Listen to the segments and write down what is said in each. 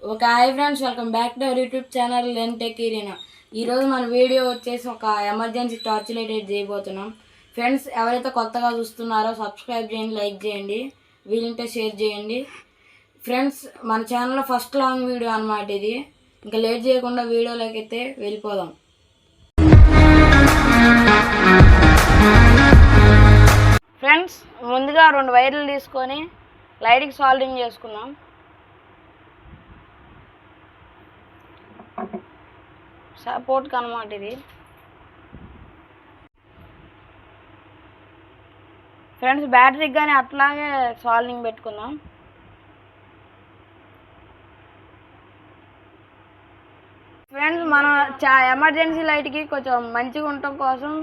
ఒక hi friends, welcome back to our YouTube channel Len tech Irina. ఈరోజు మన video వచ్చేసి ఒక ఎమర్జెన్సీ టార్చ్ లైట్ చేయబోతున్నాం. ఫ్రెండ్స్, ఎవరైతే కొత్తగా చూస్తున్నారో సబ్స్క్రైబ్ చేయండి, లైక్ చేయండి, వీలుంటే షేర్ చేయండి. ఫ్రెండ్స్, మన ఛానల్లో ఫస్ట్ లాంగ్ వీడియో అన్నమాట ఇది. ఇంకా లేట్ చేయకుండా వీడియోలోకి అయితే వెళ్ళిపోదాం. ఫ్రెండ్స్, ముందుగా 2 వైర్లు తీసుకొని లైట్కి సాల్డరింగ్ చేసుకుందాం. సపోర్ట్ అనమాట ఇది. ఫ్రెండ్స్, బ్యాటరీకి కానీ అట్లాగే సాల్డింగ్ పెట్టుకుందాం. ఫ్రెండ్స్, మనం ఎమర్జెన్సీ లైట్కి కొంచెం మంచిగా ఉండటం కోసం,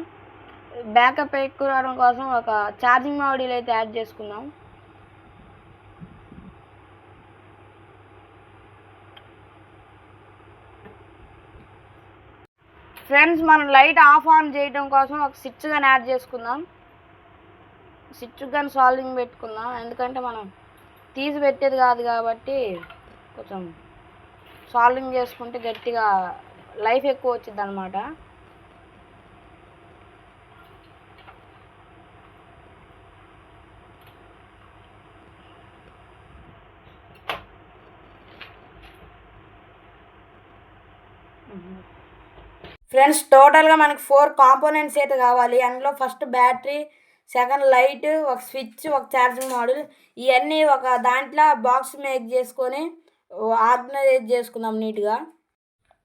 బ్యాకప్ ఎక్కువ రావడం కోసం ఒక ఛార్జింగ్ మాడ్యూల్ అయితే యాడ్ చేసుకుందాం. ఫ్రెండ్స్, మనం లైట్ ఆఫ్ ఆన్ చేయడం కోసం ఒక స్విచ్ కానీ యాడ్ చేసుకుందాం. స్విచ్ కానీ సాల్డింగ్ పెట్టుకుందాం, ఎందుకంటే మనం తీసి పెట్టేది కాదు కాబట్టి కొంచెం సాల్డింగ్ చేసుకుంటే గట్టిగా లైఫ్ ఎక్కువ వచ్చింది అనమాట. ఫ్రెండ్స్, టోటల్గా మనకి 4 కాంపోనెంట్స్ అయితే కావాలి. అందులో ఫస్ట్ బ్యాటరీ, సెకండ్ లైట్, ఒక స్విచ్, ఒక ఛార్జింగ్ మోడల్, ఇవన్నీ ఒక దాంట్లో బాక్స్ మేక్ చేసుకొని ఆర్గనైజ్ చేసుకుందాం నీట్గా.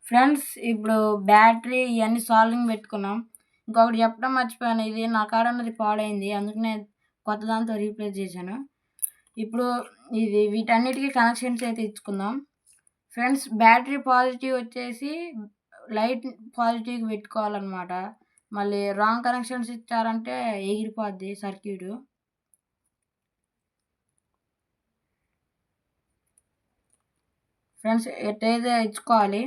ఫ్రెండ్స్, ఇప్పుడు బ్యాటరీ ఇవన్నీ సాల్వింగ్ పెట్టుకున్నాం. ఇంకొకటి చెప్పడం మర్చిపోయాను, ఇది నా కాడ ఉన్నది పాడైంది, అందుకనే కొత్త దాంతో రీప్లేస్ చేశాను. ఇప్పుడు వీటన్నిటికీ కనెక్షన్స్ అయితే ఇచ్చుకుందాం. ఫ్రెండ్స్, బ్యాటరీ పాజిటివ్ వచ్చేసి లైట్ పాజిటివ్కి పెట్టుకోవాలన్నమాట. మళ్ళీ రాంగ్ కనెక్షన్స్ ఇచ్చారంటే ఎగిరిపోద్ది సర్క్యూట్. ఫ్రెండ్స్, ఎట్టయితే ఇచ్చుకోవాలి.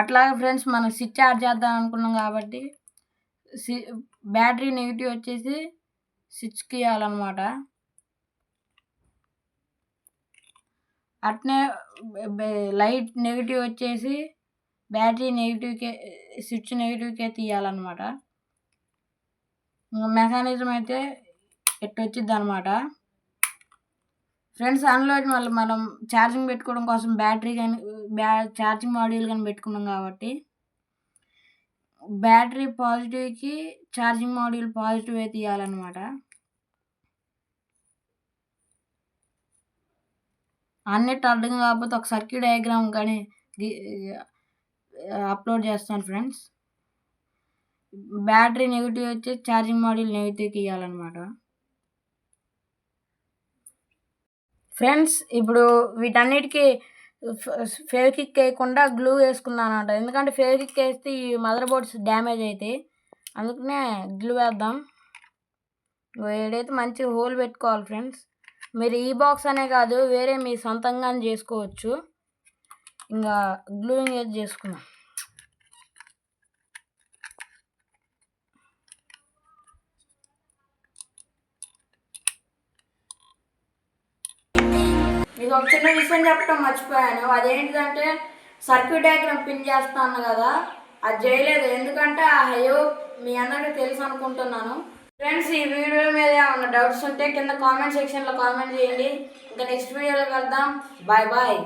అట్లాగే ఫ్రెండ్స్, మనం స్విచ్ యాడ్ చేద్దాం అనుకున్నాం కాబట్టి బ్యాటరీ నెగిటివ్ వచ్చేసి స్విచ్కి ఇవ్వాలన్నమాట. అట్నే లైట్ నెగిటివ్ వచ్చేసి బ్యాటరీ నెగిటివ్కే, స్విచ్ నెగిటివ్కే తీయాలన్నమాట. మెకానిజం అయితే ఎట్టు వచ్చింది అనమాట. ఫ్రెండ్స్, అందులో మళ్ళీ మనం ఛార్జింగ్ పెట్టుకోవడం కోసం బ్యాటరీ కానీ ఛార్జింగ్ మాడ్యూల్ కానీ పెట్టుకున్నాం కాబట్టి బ్యాటరీ పాజిటివ్కి ఛార్జింగ్ మాడ్యూల్ పాజిటివ్ అయితే తీయాలన్నమాట. అన్నిటి అర్థం కాకపోతే ఒక సర్క్యూట్ డయాగ్రామ్ కానీ అప్లోడ్ చేస్తాను. ఫ్రెండ్స్, బ్యాటరీ నెగిటివ్ వచ్చి ఛార్జింగ్ మాడ్యూల్ నెగిటివ్కి ఇవ్వాలన్నమాట. ఫ్రెండ్స్, ఇప్పుడు వీటన్నిటికీ ఫెవిక్విక్ వేయకుండా గ్లూ వేసుకుందాం అనమాట. ఎందుకంటే ఫెవిక్విక్ వేస్తే ఈ మదర్ బోర్డ్స్ డ్యామేజ్ అవుతాయి, అందుకనే గ్లూ వేద్దాం. ఏడైతే మంచిగా హోల్ పెట్టుకోవాలి. ఫ్రెండ్స్, మీరు ఈ బాక్స్ అనే కాదు, వేరే మీ సొంతంగా చేసుకోవచ్చు. ఇంకా గ్లూయింగ్ ఏది చేసుకుందాం. మీకు ఒక చిన్న విషయం చెప్పడం మర్చిపోయాను. అదేంటిదంటే సర్క్యూట్ డయాగ్రామ్ పిన్ చేస్తాను కదా, అది చేయలేదు. ఎందుకంటే ఆ హయో మీ అందరికీ తెలుసు అనుకుంటున్నాను. ఫ్రెండ్స్, ఈ వీడియో మీద ఏమన్నా డౌట్స్ ఉంటే కింద కామెంట్ సెక్షన్లో కామెంట్ చేయండి. ఇంకా నెక్స్ట్ వీడియోలో కలుద్దాం. Bye bye.